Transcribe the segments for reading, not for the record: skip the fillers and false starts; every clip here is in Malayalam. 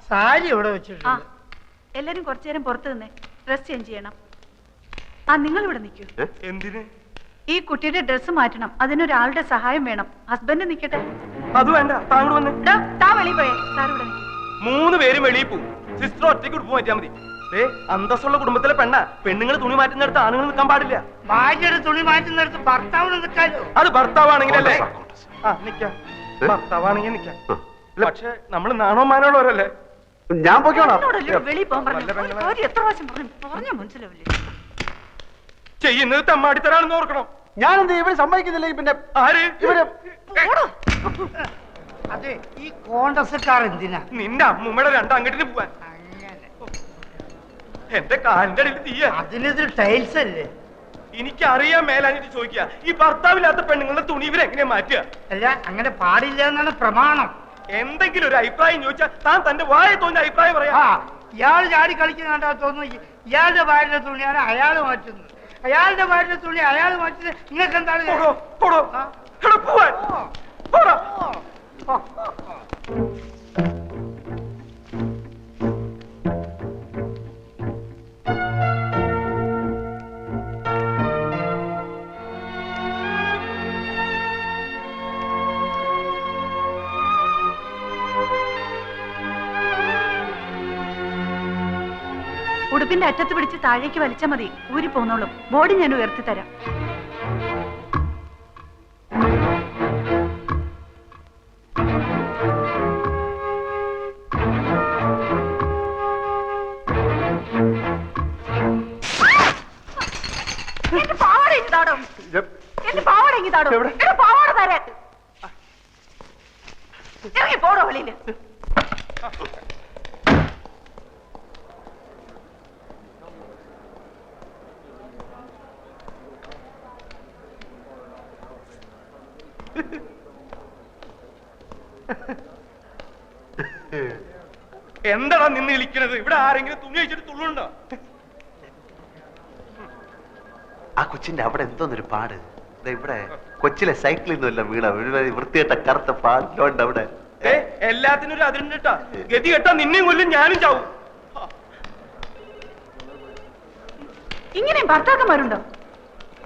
സാരി ഇവിടെ വെച്ചിട്ടുണ്ട്. എല്ലാരും കുറച്ചു നേരം പുറത്തു നിന്നേ, ഡ്രസ് ചേഞ്ച് ചെയ്യണം. നിങ്ങൾ ഇവിടെ നിൽക്കൂ. എന്തിന്? ഈ കുട്ടിയുടെ ഡ്രസ്സ് മാറ്റണം, അതിനൊരാളുടെ സഹായം വേണം. ഹസ്ബൻഡ് നിൽക്കട്ടെ. അത് വേണ്ട, താങ്കൾ വന്ന് താ വെളിയിൽ പോയേ. സാർ ഇവിടെ നിൽക്കും. 3 പേരും വെളിയിൽ പോവും. സിസ്റ്റർ ഒറ്റയ്ക്ക് ഉടുപ്പ് മാറ്റിയാൽ മതി. അന്തസ്സുള്ള കുടുംബത്തിലെ പെണ്ണ. പെണ്ണുങ്ങൾ തുണി മാറ്റുന്നിടത്ത് ആണുങ്ങൾ നിൽക്കാൻ പാടില്ല. ഭാര്യയുടെ തുണി മാറ്റുന്നിടത്ത് ഭർത്താവിന് നിൽക്കാലോ? അത് ഭർത്താവാണെങ്കിലല്ലേ? നിക്കാം, ഭർത്താവാണെങ്കിൽ നിക്കാം. പക്ഷെ നമ്മൾ നാണോമാനോളവരല്ലേ? ഞാൻ പോയിക്കോളാം. വെളിയിൽ പോകാൻ പറഞ്ഞു. എത്ര പ്രാവശ്യം പറഞ്ഞ മനസ്സിലാവില്ലേ? ചെയ്യുന്നത് തെമ്മാടിത്തരാണെന്ന് ഓർക്കണം. ഞാനെന്ത് ഇവര് സമ്മതിക്കുന്നില്ലെങ്കിൽ പിന്നെ ആര്? ഇവര്. അതെ, ഈ കോൺഗ്രസ്സുകാർ എന്തിനാ? നിന്റെ അമ്മൂമ്മയുടെ 2 അങ്കട്ടിന് പോവാൻ. എന്റെ കാലിന്റെ അടിയിൽ തീയ. അതിനിത് ടൈൽസ് അല്ലേ? എനിക്കറിയാൻ മേലാഞ്ഞിട്ട് ചോദിക്കുക, ഈ ഭർത്താവില്ലാത്ത പെണ്ണുങ്ങളുടെ തുണി ഇവരെങ്ങനെയാ മാറ്റുക? അല്ല, അങ്ങനെ പാടില്ല എന്നാണ് പ്രമാണം. എന്തെങ്കിലും ഒരു അഭിപ്രായം ചോദിച്ചാൽ താൻ തന്റെ വായ തോന്നിയ അഭിപ്രായം പറയാ. ഇയാൾ ചാടി കളിക്കുന്നുണ്ടാ തോന്നുന്നു. ഇയാളുടെ ഭാര്യയുടെ തുണിയാണ് അയാൾ മാറ്റുന്നത്, അയാളുടെ ഭാര്യയുടെ തുണി അയാൾ മാറ്റുന്നത്. നിങ്ങൾക്ക് എന്താണ്? ഉടുപ്പിന്റെ അറ്റത്ത് പിടിച്ച് താഴേക്ക് വലിച്ചാൽ മതി, ഊരി പോന്നോളും. ബോഡി ഞാൻ ഉയർത്തി തരാം. എന്റെ പാവാട ഇങ്ങതാടോ, എന്റെ പാവാട ഇങ്ങതാടോ, എന്റെ പാവാട തരാൻ. ഇറങ്ങി പോടോ വെളിയില്. എന്താടാ നിന്ന് വിളിക്കണത്? ഇവിടെ ആരെങ്കിലും തുണി അഴിച്ചിട്ട് തുള്ളുണ്ടോ? ആ കൊച്ചിന്റെ അവിടെ എന്തോന്നൊരു പാട്. ഇവിടെ കൊച്ചിലെ സൈക്കിളിൽ നിന്നല്ല വീണ വൃത്തികെട്ട കറുത്ത പാടിലോണ്ട് അവിടെ. എല്ലാത്തിനും ഒരു അതിരുണ്ടാ. ഗതി കെട്ടാ നിന്നെയും കൊല്ലും, ഞാനും ചാവും. ഇങ്ങനെയും ഭർത്താക്കന്മാരുണ്ടോ?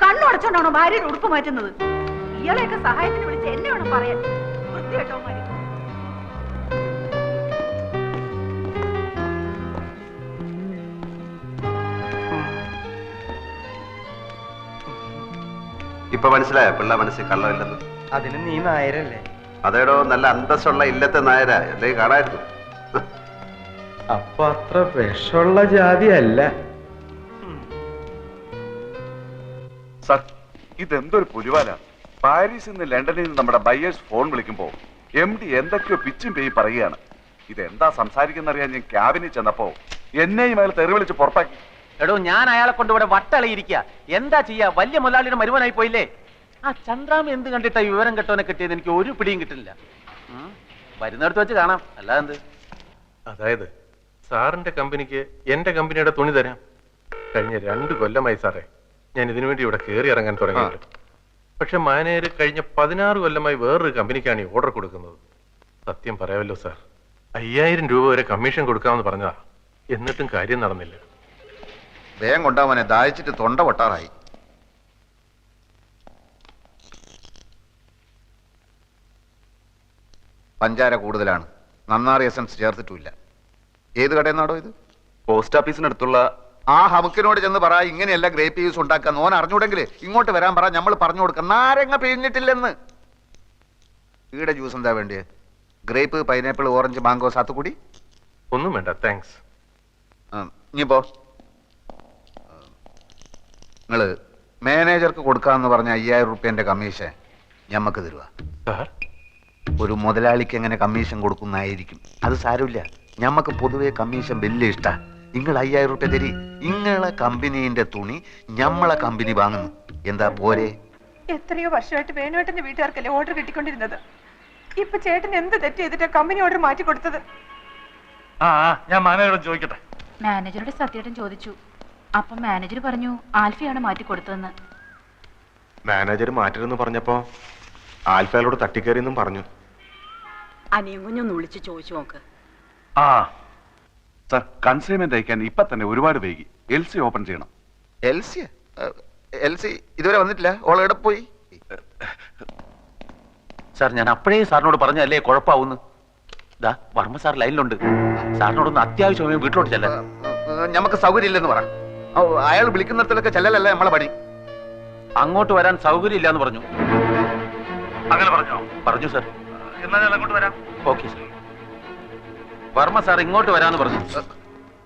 കണ്ണു അടച്ചോണ്ടാണോ ഭാര്യയുടെ ഉടുപ്പ് മാറ്റുന്നത്? ഇയാളെയൊക്കെ സഹായത്തിന് വിളിച്ച് എന്നെ വേണം പറയാൻ. വൃത്തികെട്ടവന്മാര്. ഇപ്പൊ മനസ്സിലായോ പിള്ള മനസ്സിൽ കള്ളമില്ലെന്ന്? അതിന് നീ നായരല്ലേ? അതേടോ, നല്ല അന്തസ്സുള്ള ഇല്ലത്തെ നായരാ, അല്ലെങ്കിൽ കാണായിരുന്നു. അപ്പൊ അത്ര വിഷമുള്ള ജാതി അല്ല. സർ, ഇതെന്തൊരു പുലിവാല. പാരീസിൽ നിന്ന് ലണ്ടനിൽ നിന്ന് നമ്മുടെ ബയേഴ്സ് ഫോൺ വിളിക്കുമ്പോ MD എന്തൊക്കെയോ പിച്ചും പേയും പറയുകയാണ്. ഇതെന്താ സംസാരിക്കുന്നറിയാൻ ഞാൻ ക്യാബിനിൽ ചെന്നപ്പോ എന്നെയും അയാൾ തെറി വിളിച്ച് പുറത്താക്കി. എടോ, ഞാൻ അയാളെ കൊണ്ട് ഇവിടെ വട്ടളയിരിക്കുക. എന്താ ചെയ്യാ? വലിയ മുതലാളിയുടെ മരുമനായി പോയില്ലേ? ആ ചന്ദ്രാമ എന്ത് കണ്ടിട്ടാ വിവരം കെട്ടോനെ കിട്ടിയത്? എനിക്ക് ഒരു പിടിയും കിട്ടില്ല. വരുന്നിടത്ത് വെച്ച് കാണാം, അല്ലാതെന്ത്. അതായത് സാറിന്റെ കമ്പനിക്ക് എന്റെ കമ്പനിയുടെ തുണി തരാം. കഴിഞ്ഞ 2 കൊല്ലമായി സാറേ ഞാൻ ഇതിനു വേണ്ടി ഇവിടെ കയറി ഇറങ്ങാൻ തുടങ്ങിയിട്ട്. പക്ഷെ മാനേജർ കഴിഞ്ഞ 16 കൊല്ലമായി വേറൊരു കമ്പനിക്കാണ് ഈ ഓർഡർ കൊടുക്കുന്നത്. സത്യം പറയാമല്ലോ സാർ, 5000 രൂപ വരെ കമ്മീഷൻ കൊടുക്കാമെന്ന് പറഞ്ഞതാ. എന്നിട്ടും കാര്യം നടന്നില്ല. വേഗം കൊണ്ടാവനെ, ദാഹിച്ചിട്ട് തൊണ്ട പൊട്ടാറായി. പഞ്ചാര കൂടുതലാണ്, നന്നാറിയ എസൻസ് ചേർത്തിട്ടില്ല. ഏത് കടയിൽ നിന്നാടോ ഇത്? പോസ്റ്റ് ഓഫീസിനടുത്തുള്ള ആ ഹമുക്കിനോട് ചെന്ന് പറ, ഇങ്ങനെയല്ല ഗ്രേപ്പ് ജ്യൂസ് ഉണ്ടാക്കാൻ. ഓൻ അറിഞ്ഞൂടെങ്കിൽ ഇങ്ങോട്ട് വരാൻ പറ, നമ്മൾ പറഞ്ഞു കൊടുക്കാം. നാരങ്ങ പിഴിഞ്ഞിട്ടില്ലെന്ന്. ഈടെ ജ്യൂസ് എന്താ വേണ്ടിയത്? Grape, pineapple, orange, mango, sathukudi? ഒന്നും വേണ്ട, താങ്ക്സ്. ഇനിയിപ്പോ നിങ്ങള് മാനേജർക്ക് കൊടുക്കാന്ന് പറഞ്ഞ 5000 റുപ്യന്റെ കമ്മീഷൻ ഞമ്മക്ക് തരുക. ഒരു മുതലാളിക്ക് എങ്ങനെ കമ്മീഷൻ കൊടുക്കുന്നതായിരിക്കും. അത് സാരമില്ല, ഞമ്മക്ക് പൊതുവെ കമ്മീഷൻ വലിയ ഇഷ്ടാ. നിങ്ങൾ 5000 റുപ്യ തരി. നിങ്ങളെ കമ്പനീന്റെ തുണി ഞമ്മളെ കമ്പനി വാങ്ങുന്നു. എന്താ പോരെ? എത്രയോ വർഷമായിട്ട് വേണുവേട്ടന്റെ വീട്ടുകാർക്കല്ലേ ഓർഡർ കിട്ടിക്കൊണ്ടിരുന്നത്. ഇപ്പൊ ചേട്ടൻ എന്ത് തെറ്റ് ചെയ്തിട്ടാ കമ്പനി ഓർഡർ മാറ്റി കൊടുത്തത്? ഞാൻ മാനേജറോട് ചോദിക്കട്ടെ. മാനേജറുടെ സത്യേട്ടൻ ചോദിച്ചു. അപ്പം മാനേജർ പറഞ്ഞു ആൽഫയാണ് മാറ്റി കൊടുത്തതെന്ന്. മാനേജർ മാറ്റരുതെന്ന് പറഞ്ഞപ്പോ ആൽഫയോട് തട്ടിക്കേറിയെന്നും പറഞ്ഞു. അനിയും കുഞ്ഞൊന്ന് വിളിച്ച് ചോദിച്ചു നോക്ക്. ആ സർ, കൺസൈൻമെന്റ് അയക്കാൻ ഇപ്പൊ തന്നെ ഒരുപാട് വൈകി. LC ഓപ്പൺ ചെയ്യണം. എൽ സി ഇതുവരെ വന്നിട്ടില്ല. ഓളെവിടെ പോയി? സാർ ഞാൻ അപ്പോഴേ സാറിനോട് പറഞ്ഞല്ലേ കുഴപ്പമാവുന്നു. ദാ വർമ്മ സാർ ലൈനിലുണ്ട്. സാറിനോടൊന്ന് അത്യാവശ്യമായി വീട്ടിലോട്ട് ചെല്ലാൻ. നമുക്ക് സൗകര്യം ഇല്ലെന്ന് പറ. അയാൾ വിളിക്കുന്നിടത്തൊക്കെ ചെല്ലലല്ലേ നമ്മളെ പണി. അങ്ങോട്ട് വരാൻ സൗകര്യം ഇല്ലാന്ന് പറഞ്ഞു. അങ്ങനെ പറഞ്ഞോ? പറഞ്ഞു സാർ. എന്നാ ഞാൻ അങ്ങോട്ട് വരാം. Okay sir. വർമ്മ സാർ ഇങ്ങോട്ട് വരാന്ന് പറഞ്ഞു.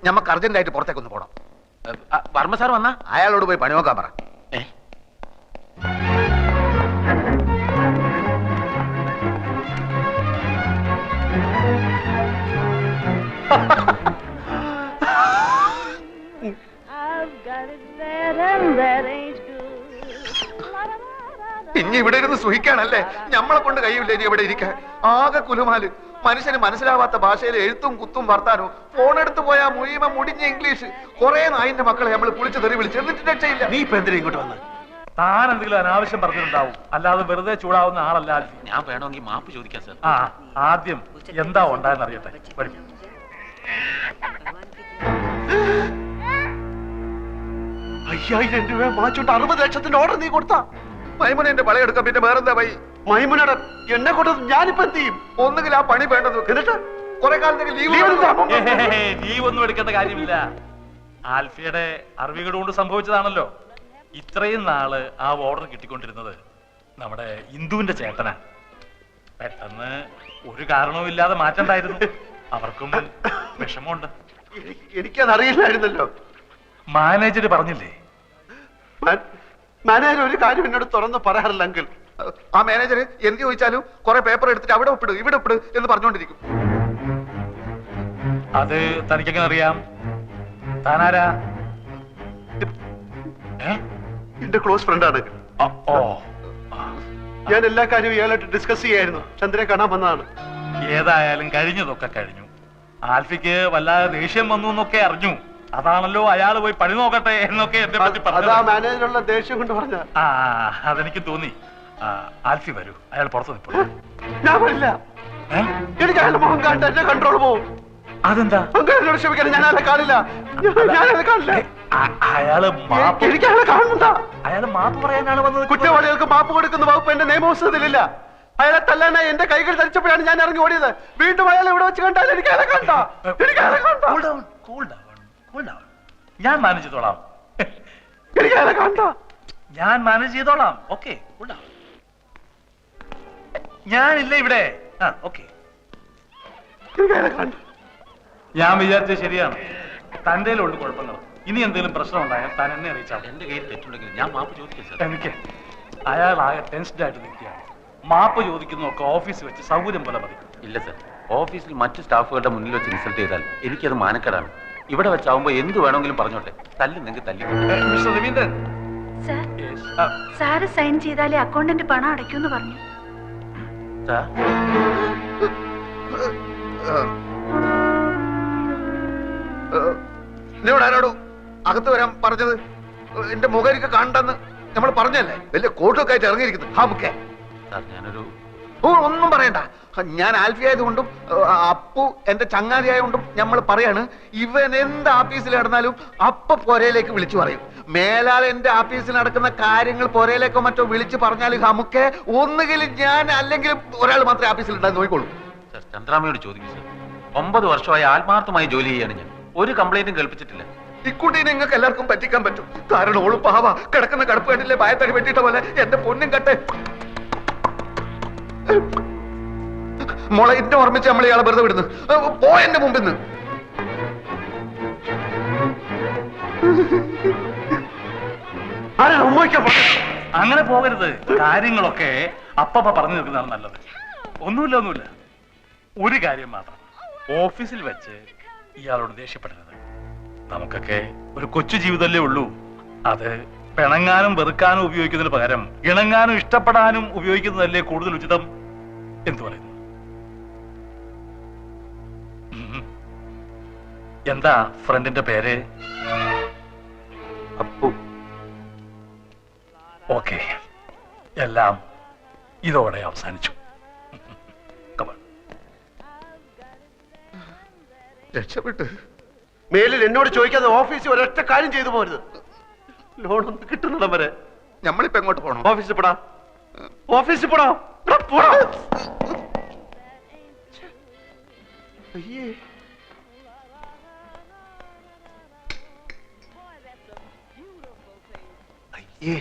നമുക്ക് അർജന്റായിട്ട് പുറത്തേക്കൊന്ന് പോണം. വർമ്മ സാർ വന്നാ അയാളോട് പോയി പണി നോക്കാൻ പറ. ഇനി ഇവിടെ ഇരുന്ന് സുഖിക്കാണല്ലേ? ഞമ്മളെ കൊണ്ട് കഴിയില്ല ഇനി ഇവിടെ ഇരിക്കാൻ. ആകെ കുലുമാല്. മനുഷ്യന് മനസ്സിലാവാത്ത ഭാഷയിൽ എഴുത്തും കുത്തും വർത്താനോ. ഫോൺ എടുത്ത് പോയാൽ മുഴുവൻ മുടിഞ്ഞ ഇംഗ്ലീഷ്. കുറെ നായിന്റെ മക്കളെ നമ്മൾ കുളിച്ച് തെറി വിളിച്ച് എന്നിട്ട് രക്ഷയില്ല. നീ ഇപ്പൊ എന്തിനാ ഇങ്ങോട്ട് വന്ന്? താൻ എന്തെങ്കിലും അനാവശ്യം പറഞ്ഞിട്ടുണ്ടാവും, അല്ലാതെ വെറുതെ ചൂടാവുന്ന ആളല്ല. ഞാൻ വേണമെങ്കിൽ മാപ്പ് ചോദിക്കാം സാർ. ആ ആദ്യം എന്താ ഉണ്ടായെന്ന് അറിയട്ടെ. വരും. 5000 രൂപ വാങ്ങിച്ചോണ്ട് 60 ലക്ഷത്തിന്റെ ഓർഡർ നീ കൊടുത്താ? മൈമുന എന്റെ പളയെടുക്കാം. പിന്നെ വേറെന്താ വൈ? മൈമുനയുടെ എന്നെ കൊണ്ട് ഞാനിപ്പോ എന്ത് ചെയ്യും? ഒന്നുകിൽ ആ പണി വേണ്ടത് എന്നിട്ട് കുറെ കാലത്തേക്ക് ലീവ് ലീവ് ഒന്നും എടുക്കേണ്ട കാര്യമില്ല. ആൽഫിയുടെ അറിവുകൾ കൊണ്ട് സംഭവിച്ചതാണല്ലോ. ഇത്രയും നാള് ആ ഓർഡർ കിട്ടിക്കൊണ്ടിരുന്നത് നമ്മുടെ ഇന്ദുവിന്റെ ചേട്ടനാ. പെട്ടെന്ന് ഒരു കാരണവും ഇല്ലാതെ മാറ്റണ്ടായിരുന്നു. അവർക്കും വിഷമമുണ്ട്. എനിക്കതറിയില്ലായിരുന്നല്ലോ. മാനേജർ പറഞ്ഞില്ലേ? മാനേജർ ഒരു കാര്യം എന്നോട് തുറന്ന് പറയാറില്ല അങ്കിൾ. ആ മാനേജർ എന്ത് ചോദിച്ചാലും കുറെ പേപ്പർ എടുത്തിട്ട് അവിടെ ഒപ്പിട് ഇവിടെ ഒപ്പിട് എന്ന് പറഞ്ഞുകൊണ്ടിരിക്കും. അത് തനിക്കെങ്ങനെ അറിയാം? താനാരാ? എന്റെ ക്ലോസ് ഫ്രണ്ടാണ്. ഞാൻ എല്ലാ കാര്യവും ഇയാളായിട്ട് ഡിസ്കസ് ചെയ്യായിരുന്നു. ചന്ദ്രനെ കാണാൻ വന്നതാണ്. ഏതായാലും കഴിഞ്ഞതൊക്കെ കഴിഞ്ഞു. ആൽഫിക്ക് വല്ലാതെ ദേഷ്യം വന്നു എന്നൊക്കെ അറിഞ്ഞു. അതാണല്ലോ അയാൾ പോയി പണി നോക്കട്ടെ എന്നൊക്കെ എന്നെ പറ്റി പറഞ്ഞു. മാനേജറുള്ള ദേഷ്യം കൊണ്ട് പറഞ്ഞ. അതെനിക്ക് തോന്നി. ആൽഫി വരൂ, അയാൾ പുറത്ത് നിൽപ്പോ. ഞാൻ വരില്ല. എനിക്ക് അയാളുടെ മുഖം കാണട്ടെ, എന്റെ കൺട്രോൾ പോവും. അതെന്താ? എന്നോട് ക്ഷമിക്കണം, ഞാൻ അയാളെ കാണില്ല. ഞാനയാളെ കാണില്ല. എനിക്ക് അയാളെ കാണണ്ട. അയാൾ മാപ്പ് പറയാനാണ് വന്നത്. കുറ്റവാളികൾക്ക് മാപ്പ് കൊടുക്കുന്ന വകുപ്പ് എന്റെ നിയമപുസ്തകത്തിലില്ല. അയാളെ തല്ലാനായി എന്റെ കൈകൾ ധരിച്ചപ്പോഴാണ് ഞാൻ ഇറങ്ങി ഓടിയത്. വീണ്ടും അയാളെ ഇവിടെ വെച്ച് കണ്ടാൽ എനിക്ക് അയാളെ കണ്ട. ഞാൻ മാനേജ് ചെയ്തോളാം. എനിക്ക് അയാളെ കണ്ട. ഞാൻ മാനേജ് ചെയ്തോളാം. ഓക്കെ, ഞാനില്ല ഇവിടെ. ഓക്കെ, ഞാൻ വിചാരിച്ചത് ശരിയാണ്. തന്റെ ഉള്ളു കുഴപ്പങ്ങൾ. ഇനി എന്തെങ്കിലും പ്രശ്നം ഉണ്ടായാൽ താൻ എന്നെ അറിയിച്ചാൽ. എന്റെ കയ്യിൽ തെറ്റുണ്ടെങ്കിൽ ഞാൻ മാപ്പ് ചോദിക്കാം സാർ. എനിക്ക് അയാൾ ആകെ ടെൻസ്ഡ് ആയിട്ട് നിൽക്കുകയാണ്. മാപ്പ് ചോദിക്കുന്നതൊക്കെ ഓഫീസിൽ വെച്ച് സൗകര്യം പോലെ മതി. ഇല്ല സാർ, ഓഫീസിൽ മറ്റു സ്റ്റാഫുകളുടെ മുന്നിൽ വെച്ച് ഇൻസൾട്ട് ചെയ്താൽ എനിക്കത് മാനക്കേടാണ്. ഇവിടെ വെച്ചാവുമ്പോ എന്ത് വേണമെങ്കിലും പറഞ്ഞോട്ടെ. തല്ലുന്നെങ്കിൽ തല്ലി. മിസ്റ്റർ രവീന്ദ്രൻ, സാറ് സൈൻ ചെയ്താലേ അക്കൗണ്ടന്റ് പണം അടയ്ക്കൂന്ന് പറഞ്ഞു. സാർ എന്നോട് ആരോടോ അകത്ത് വരാൻ പറഞ്ഞത്? എന്റെ മുഖരിക്ക് കാണണ്ടെന്ന് നമ്മൾ പറഞ്ഞല്ലേ? വലിയ കോട്ടൊക്കെ ആയിട്ട് ഇറങ്ങിയിരിക്കുന്നു. സാർ ഞാനൊരു ഒന്നും പറയണ്ട. ഞാൻ ആൽഫി ആയതുകൊണ്ടും അപ്പു എന്റെ ചങ്ങാതി ആയതുകൊണ്ടും നമ്മൾ പറയാണ്, ഇവൻ എന്ത് ആഫീസിൽ നടന്നാലും അപ്പ പൊരയിലേക്ക് വിളിച്ചു പറയും. മേലാൽ എന്റെ ആഫീസിൽ നടക്കുന്ന കാര്യങ്ങൾ പൊരയിലേക്കോ മറ്റോ വിളിച്ചു പറഞ്ഞാൽ നമുക്ക് ഒന്നുകിൽ ഞാൻ അല്ലെങ്കിൽ ഒരാൾ മാത്രമേ ആഫീസിൽ ഉണ്ടായി നോക്കിക്കോളൂ. സാർ ചന്ദ്രാമയോട് ചോദിക്കും സാർ. 9 വർഷമായി ആത്മാർത്ഥമായി ജോലി ചെയ്യാണ് ഞാൻ. ഒരു കംപ്ലൈന്റും കേൾപ്പിച്ചിട്ടില്ല. ഇക്കുട്ടീനെ നിങ്ങൾക്ക് എല്ലാവർക്കും പറ്റിക്കാൻ പറ്റും. കാരണം ഓള് പാവ കിടക്കുന്ന കടുപ്പ് കണ്ടില്ലേ, ഭയത്തടി വെട്ടിയിട്ട പോലെ. എന്റെ പൊന്നും കട്ടെ മോളെ, എന്നെ ഓർമ്മിച്ച് നമ്മൾ ഇയാളെ വെറുതെ വിടുന്നു. പോ എന്റെ മുമ്പിൽ നിന്ന്. അങ്ങനെ പോകരുത്. കാര്യങ്ങളൊക്കെ അപ്പ പറഞ്ഞു നിൽക്കുന്നതാണ് നല്ലത്. ഒന്നുമില്ല. ഒരു കാര്യം മാത്രം, ഓഫീസിൽ വെച്ച് ഇയാളോട് ദേഷ്യപ്പെടരുത്. നമുക്കൊക്കെ ഒരു കൊച്ചു ജീവിതമല്ലേ ഉള്ളൂ. അത് പിണങ്ങാനും വെറുക്കാനും ഉപയോഗിക്കുന്നതിന് പകരം ഇണങ്ങാനും ഇഷ്ടപ്പെടാനും ഉപയോഗിക്കുന്നതല്ലേ കൂടുതൽ ഉചിതം. എന്തു പറയുന്നു? എന്താ ഫ്രണ്ടിന്റെ പേര്? അപ്പു. ഓക്കെ, എല്ലാം ഇതോടെ അവസാനിച്ചു. രക്ഷപ്പെട്ട്. മേലിൽ എന്നോട് ചോദിക്കാതെ ഓഫീസിൽ ഒരൊറ്റ കാര്യം ചെയ്തു പോരുത്. ലോൺ ഒന്ന് കിട്ടുന്നിടം വരെ. നമ്മളിപ്പോ എങ്ങോട്ട് പോകണം? ഓഫീസിൽ പോടാ. ഓഫീസിൽ പോടാ. പോടാ. അയ്യേ. അയ്യേ,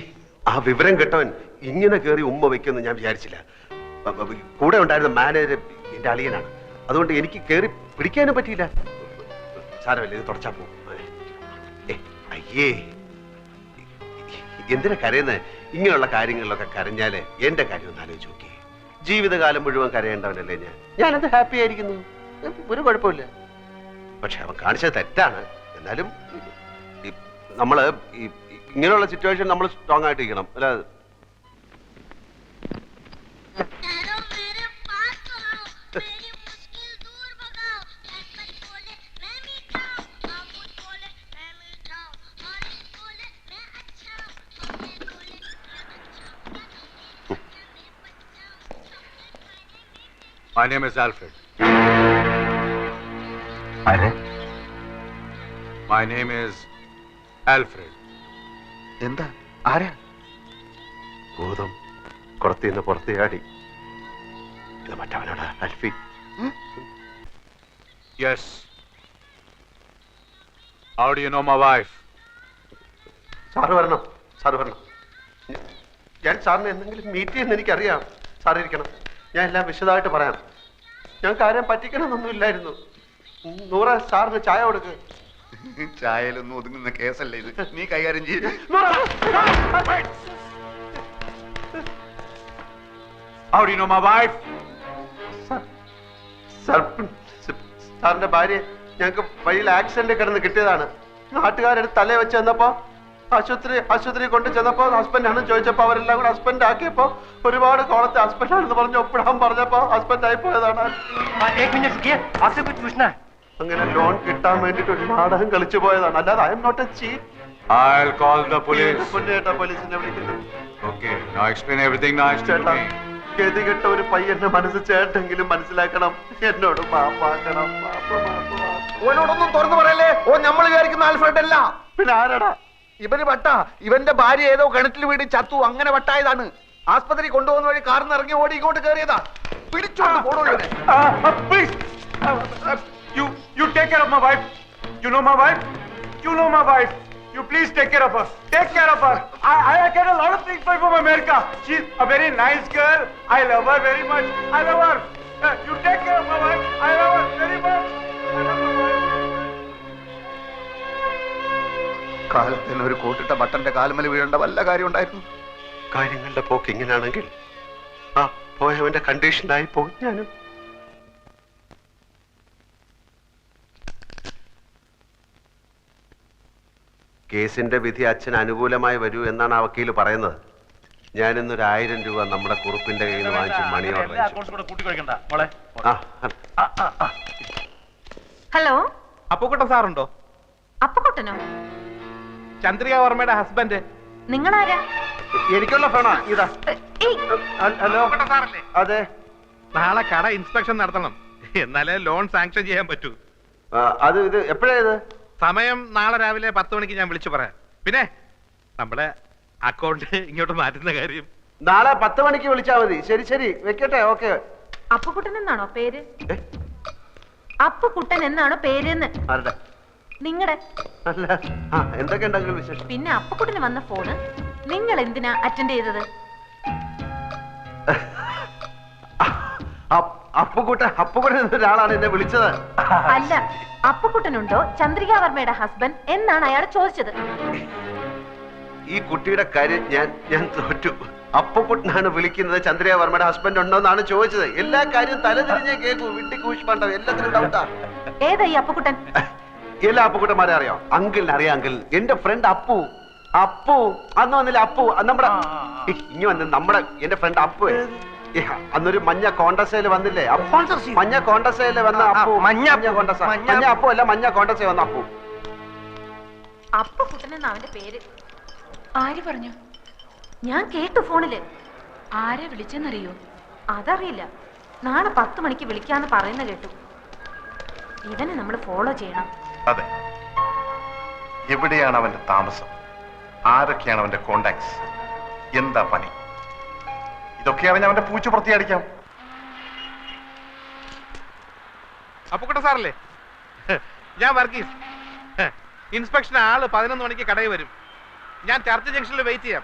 ആ വിവരം കേട്ടവൻ ഇങ്ങനെ കയറി ഉമ്മ വെക്കുമെന്ന് ഞാൻ വിചാരിച്ചില്ല. കൂടെ ഉണ്ടായിരുന്ന മാനേജർ എന്റെ അളിയനാണ്. അതുകൊണ്ട് എനിക്ക് കയറി പിടിക്കാനും പറ്റിയില്ല. സാരമല്ല, ഇത് തുടച്ചാ പോകും. അയ്യേ, എന്തിനാ കരയുന്നത്? ഇങ്ങനെയുള്ള കാര്യങ്ങളിലൊക്കെ കരഞ്ഞാല് എന്റെ കാര്യം ഒന്ന് ആലോചിച്ച് നോക്കി. ജീവിതകാലം മുഴുവൻ കരയേണ്ടവനല്ലേ ഞാനത് ഹാപ്പി ആയിരിക്കുന്നു, ഒരു കുഴപ്പമില്ല. പക്ഷെ അവൻ കാണിച്ചത് തെറ്റാണ്. എന്നാലും നമ്മള് ഇങ്ങനെയുള്ള സിറ്റുവേഷൻ നമ്മൾ സ്ട്രോങ് ആയിട്ടിരിക്കണം. അല്ല, My name is Alfred. My name is Alfred. എന്താ? ആരാ? ഭൂതം കുളത്തിന്ന് പുറത്ത് ചാടി. ഇത് മറ്റവനാണ് അൽഫി. Yes. How do you know my wife? Sir വരണം, സാറ് വരണം. ഞാൻ സാറിനെ എന്തെങ്കിലും മീറ്റ് ചെയ്യുന്ന എനിക്കറിയാം. സാർ ഇരിക്കണം, ഞാൻ എല്ലാം വിശദമായിട്ട് പറയാം. ഞാൻ കാര്യം പറ്റിക്കണമെന്നൊന്നും ഇല്ലായിരുന്നു. നൂറ, സാറിന് ചായ കൊടുക്ക്. ചായയിലൊന്നും ഒതുങ്ങുന്ന കേസല്ല ഇത്, നീ കൈകാര്യം ചെയ്യും. How do you know my wife? സാറിന്റെ ഭാര്യ ഞങ്ങൾക്ക് വഴിയിൽ ആക്സിഡന്റ് കിടന്ന് കിട്ടിയതാണ്. നാട്ടുകാരെടുത്ത് തലയെ വെച്ച് ചെന്നപ്പോ ആശുപത്രി കൊണ്ട് ചെന്നപ്പോ ഹസ്ബൻഡാണെന്ന് ചോദിച്ചപ്പോ അവരെല്ലാം കൂടെ ഹസ്ബൻഡ് ആക്കിയപ്പോ ഒരുപാട് കോളത്തെ ഹസ്ബൻഡാണെന്ന് പറഞ്ഞു ഒപ്പിടാൻ പറഞ്ഞപ്പോ ഹസ്ബൻഡ് ആയി പോയതാണ്. അങ്ങനെ ലോൺ കിട്ടാൻ വേണ്ടിട്ട് ഒരു നാടകം കളിച്ചു പോയതാണ്. അല്ലാതെ I am not a cheat. I'll call the police. പോലീസിനെ വിളിക്കുന്നു. Okay, now explain everything nice to me. ഗതികെട്ട ഒരു പയ്യന്റെ മനസ്സ് ചേട്ടെങ്കിലും മനസ്സിലാക്കണം. എന്നോട് മാപ്പാക്കണം. ഓനോടൊന്നും തുറന്നു പറയല്ലേ. ഓ നമ്മൾ വിചാരിക്കുന്ന ആൽഫ്രഡ് അല്ല. പിന്നെ ആരാടാ? ഇവന് വട്ട. ഇവന്റെ ഭാര്യ ഏതോ കിണറ്റിൽ വീട് ചത്തു, അങ്ങനെ വട്ടായതാണ്. ആസ്പത്രി കൊണ്ടുപോകുന്ന വഴി കാറിന് ഇറങ്ങി ഓടി ഇങ്ങോട്ട് കയറിയതാ. പിടിച്ചോണ്ട് പോണോ ഇവനെ. You take care of my wife. You know my wife. You know my wife. You please take care of her. Take care of her. I get a lot of things from America. She's a very nice girl. I love her very much. I love her. You take care of my wife. I love her very much. I love my wife. കാലത്തിന് ഒരു കോട്ടിട്ട ബട്ടന്റെ കാലുമല വീഴേണ്ട വല്ല കാര്യം ഉണ്ടായിരുന്നു? കാര്യങ്ങളുടെ പോക്ക് ഇങ്ങനെയാണെങ്കിൽ ആ പോയവന്റെ കണ്ടീഷനായി പോകും ഞാനും. കേസിന്റെ വിധി അച്ഛൻ അനുകൂലമായി വരൂ എന്നാണ് ആ വക്കീൽ പറയുന്നത്. ഞാനിന്നൊരു 1000 രൂപ നമ്മുടെ കുറുപ്പിന്റെ കയ്യിൽ നിന്ന് വാങ്ങിച്ച് മണി ഓർഡർ അയച്ചു. ഹലോ, അപ്പുക്കുട്ടൻ സാറുണ്ടോ? അപ്പുക്കുട്ടനോ? ചന്ദ്രിക വർമ്മയുടെ ഹസ്ബൻഡ്. നിങ്ങളാരാ? എനിക്കുള്ള ഫോണാ ഇതാ. ഹലോ, അതെ. നാളെ കട ഇൻസ്പെക്ഷൻ നടത്തണം, എന്നാലേ ലോൺ സാങ്ഷൻ ചെയ്യാൻ പറ്റൂ. അത് ഇത് എപ്പോഴാ ഇത്? സമയം നാളെ രാവിലെ 10 മണിക്ക് ഞാൻ വിളിച്ചു പറയാം. പിന്നെ നമ്മുടെ അക്കൗണ്ട് ഇങ്ങോട്ട് മാറ്റുന്ന കാര്യം നാളെ 10 മണിക്ക് വിളിച്ചാൽ മതി. ശരി ശരി, വെക്കട്ടെ. ഓക്കെ. അപ്പുക്കുട്ടൻ എന്നാണോ പേര്? അപ്പുക്കുട്ടൻ എന്നാണോ പേരെന്ന്? ആരുടെ? നിങ്ങളുടെ. അല്ല, എന്തൊക്കെ ഉണ്ടെങ്കിലും വിശേഷം. പിന്നെ അപ്പുക്കുട്ടന് വന്ന ഫോണ് നിങ്ങൾ എന്തിനാ അറ്റൻഡ് ചെയ്തത്? അപ്പുക്കുട്ടൻ എന്നൊരാളാണ് എന്നെ വിളിച്ചത്. അല്ല, അപ്പുക്കുട്ടനുണ്ടോ ചന്ദ്രിക വർമ്മയുടെ ഹസ്ബൻഡ് എന്നാണ് അയാൾ ചോദിച്ചത്. ഈ കുട്ടിയുടെ കാര്യം ഞാൻ തോറ്റു. അപ്പുക്കുട്ടനാണ് വിളിക്കുന്നത്. ചന്ദ്രിക വർമ്മയുടെ ഹസ്ബൻഡ് ഉണ്ടോ എന്നാണ് ചോദിച്ചത്. എല്ലാ കാര്യവും തലതിരിഞ്ഞേ കേൾക്കൂ. വിട്ടി കൂഷ്മാണ്ടോ, എല്ലാത്തിനും ഡൗട്ടാ. ഏതാ ഈ അപ്പുക്കുട്ടൻ? എല്ലാ അപ്പുക്കുട്ടന്മാരെ അറിയാം. അങ്കിളിനെ അറിയാം. അങ്കിൾ എന്റെ ഫ്രണ്ട് അപ്പു. അന്ന് വന്നില്ല അപ്പു, നമ്മുടെ ഇനി വന്ന് എന്റെ ഫ്രണ്ട് അപ്പു. അന്നൊരു മഞ്ഞ കോണ്ടസയില് വന്നില്ലേ? മഞ്ഞ കോണ്ടസയില് വന്ന അപ്പു. മഞ്ഞ അപ്പു അല്ല, മഞ്ഞ കോണ്ടസയിൽ വന്ന അപ്പു. അപ്പുക്കുട്ടനെന്ന് അവന്റെ പേര്. ആര് പറഞ്ഞു? ഞാൻ കേട്ടു ഫോണില്. ആരെ വിളിച്ചെന്നറിയോ? അതറിയില്ല. നാളെ 10 മണിക്ക് വിളിക്കാന്ന് പറയുന്ന കേട്ടു. ഇവനെ നമ്മൾ ഫോളോ ചെയ്യണം. അതെ. എവിടെയാണ് അവന്റെ താമസം, ആരൊക്കെയാണ് അവന്റെ കോണ്ടാക്ട്സ്, എന്താ പണി, ഇതൊക്കെ അവൻ അവന്റെ പൂച്ചു പുറത്തിയടിക്കാം. അപ്പുക്കുട്ട സാറല്ലേ? ഞാൻ വർഗീസ്. ഇൻസ്പെക്ഷൻ ആള് 11 മണിക്ക് കടയിൽ വരും. ഞാൻ ചർച്ച് ജംഗ്ഷനിൽ വെയിറ്റ് ചെയ്യാം.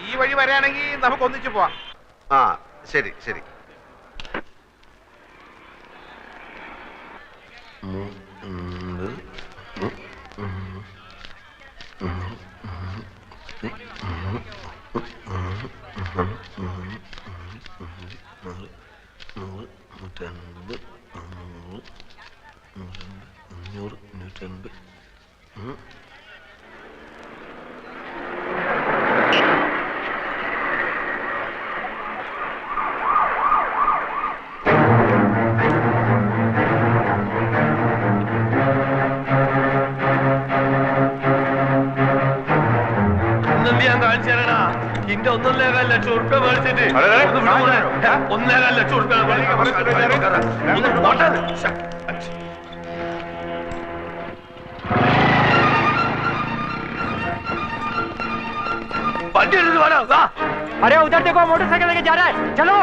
ഈ വഴി വരാണെങ്കിൽ നമുക്ക് ഒന്നിച്ചു പോവാം. ആ ശരി ശരി. ഇന്റെ 1.25 ലക്ഷം ഉറുപ്പ്യ മേടിച്ചിട്ട് 1.25 ലക്ഷം ഉറുപ്പ്യ वंडी वाला वाह। अरे उधर देखो, मोटरसाइकिल लेके जा रहा है, चलो।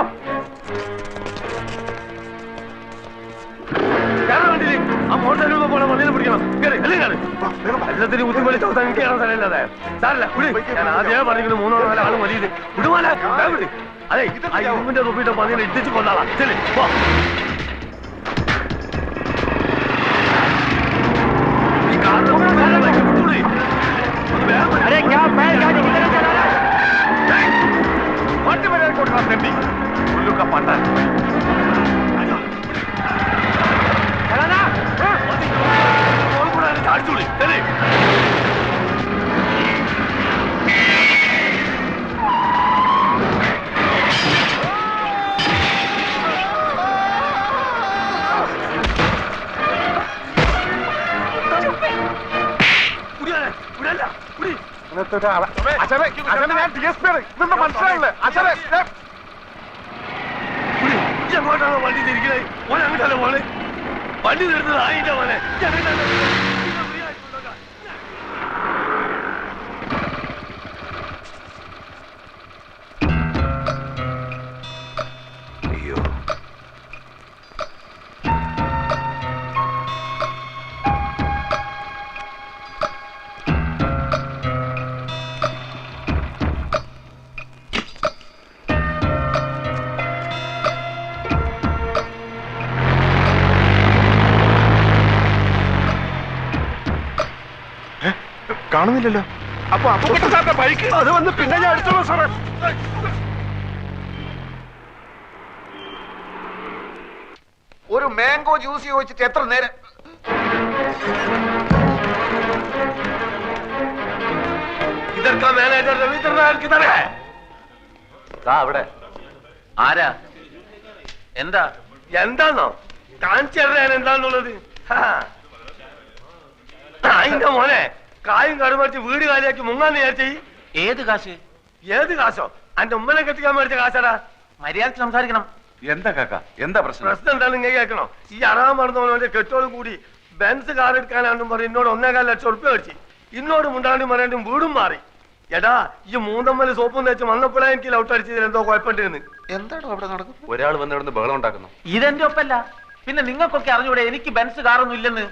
मोटरसाइकिल में പോണം, വണ്ടിയിൽ പിടിക്കണം. കേറി എല്ലാരും എല്ലാത്തിനും ബുദ്ധിമുട്ടി ചോദിച്ചാൽ എനിക്ക് കാണാൻ സ്ഥലമില്ലാതെ സാറില്ല. ഞാൻ ആദ്യമേ പറഞ്ഞിട്ട് 3-4 ആള് മതിയത് വിടുമാല. അതെ, ആ ഇരുമ്പിന്റെ തൊപ്പിയിട്ട് പന്നിനെ ഇട്ടിച്ച് കൊണ്ടാളാ. ചെല്ലി പോ. ഈ കാറിന്റെ വിട്ടൂടി. अरे क्या बैलगाड़ी की तरह चला रहा है? വണ്ടി വരെ കൊടുക്കാൻ തെണ്ടി ഉള്ളുക്ക പണ്ടാൻ चलाना। കൂടെ ചാടിച്ചോളി. ചെല്ലി എങ്ങോട്ടാണ് വണ്ടി തിരിക്കണേ? ഓൻ അങ്ങോട്ടല്ലേ പോണേ? വണ്ടി തീർന്നത് ആയില്ല മോനെ. അയ്യോ, കാണുന്നില്ലല്ലോ. അപ്പൊ അപ്പുക്കുട്ടൻ സാറിന്റെ ബൈക്ക് അത് വന്ന് പിന്നെ ഞാൻ അടിച്ചോളൂ സാറേ. ഒരു മാംഗോ ജ്യൂസ് ചോദിച്ചിട്ട് എത്ര നേരം? ഇതൊക്കെ മാനേജർ രവീന്ദ്രനാഥ് തന്നെ. അവിടെ ആരാ? എന്താ എന്താന്നോ കാണിച്ചു തരാൻ എന്താന്നുള്ളത്? അതിന്റെ മോനെ കായും കടുമറിച്ച് വീട് കാലിയാക്കി മുങ്ങാന്ന് വിചാരിച്ചേ. ഏത് കാശ്? ഏത് കാശോ? അന്റെ ഉമ്മനെ കെട്ടിക്കാൻ മേടിച്ച കാശാടാ. മര്യാദക്ക് സംസാരിക്കണം. എന്താ കാക്ക, എന്താ പ്രശ്നം? പ്രശ്നം എന്താണെന്ന് ഇങ്ങനെ കേൾക്കണോ? ഈ അറാൻ മറന്നവന്റെ കെട്ടോടും കൂടി ബെൻസ് കാർ എടുക്കാനാണെന്നും പറഞ്ഞ് എന്നോട് 1.25 ലക്ഷം ഉറുപ്പ്യ മേടിച്ചു. ഇന്നോട് മുണ്ടാണ്ടും പറയാണ്ടും വീടും മാറി. എടാ, ഈ മൂന്നമ്മല് സോപ്പും തേച്ച് വന്നപ്പോഴേ എനിക്ക് ലൗട്ട് അടിച്ചതിൽ എന്തോ കുഴപ്പമുണ്ടെന്ന്. എന്താണോ അവിടെ നടക്കുന്നത്? ഒരാൾ വന്ന് ഇവിടുന്ന് ബഹളം ഉണ്ടാക്കുന്നു. ഇതെന്റെ ഒപ്പല്ല. പിന്നെ നിങ്ങൾക്കൊക്കെ അറിഞ്ഞൂടെ എനിക്ക് ബെൻസ് കാറൊന്നും ഇല്ലെന്ന്?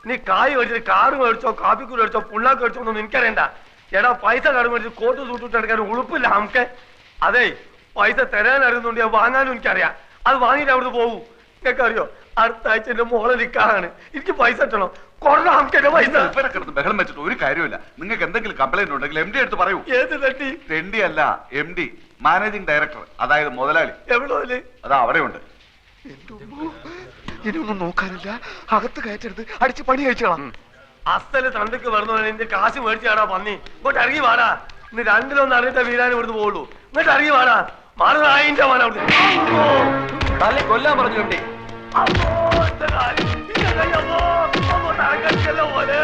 നീ കായ് മേടിച്ചിട്ട് കാറ് മേടിച്ചോ കാപ്പിക്കൂട് മേടിച്ചോ പുള്ളാക്ക് മേടിച്ചോ ഒന്നും എനിക്കറിയണ്ട. എടാ, പൈസ കാട് മേടിച്ച് കോട്ട് സൂട്ടിട്ട് എടുക്കാൻ ഉളുപ്പില്ല നമുക്ക്. അതെ, പൈസ തരാൻ അറിയുന്നുണ്ട്, വാങ്ങാനും എനിക്കറിയാം. അത് വാങ്ങിയിട്ട് അവിടുന്ന് പോകും. നിങ്ങൾക്ക് അറിയോ, അടുത്ത ആഴ്ച എന്റെ മോളെ നിക്കാണ്. എനിക്ക് പൈസ കിട്ടണം. കൊറേ നമുക്ക് എന്റെ പൈസ. ഇവരെ കിടന്ന് ബഹളം വെച്ചിട്ട് ഒരു കാര്യമില്ല. നിങ്ങൾക്ക് എന്തെങ്കിലും കംപ്ലൈന്റ് ഉണ്ടെങ്കിൽ MD എടുത്ത് പറയൂ. ഏത് തട്ടി? MD അല്ല, MD, മാനേജിംഗ് ഡയറക്ടർ, അതായത് മുതലാളി. എവിടെ? അതാ അവിടെ ഉണ്ട്. ഇനിയൊന്നും നോക്കാനില്ല, അകത്ത് കയറ്റരുത്, അടിച്ച് പണി കഴിച്ചോളാം. അസ്ഥല് തണ്ടക്ക് വരുന്നവൻ എന്റെ കാശ് മേടിച്ചാടാ പന്നി. ഇങ്ങോട്ട് ഇറങ്ങി വാടാ. ഇന്ന് രണ്ടിലൊന്നും അറിഞ്ഞിട്ട വീരാൻ ഇവിടുന്ന് പോകുള്ളൂ. ഇങ്ങോട്ട് ഇറങ്ങി വാടാ. മാറുന്നതിന്റെ മോനെ അവിടുന്ന് കൊല്ലാൻ പറഞ്ഞു MD. അമ്മോ, എന്റെ കാര്യം. ഇതെന്താ അമ്മോ? അമ്മോ, നടക്കല്ലോ പോലെ.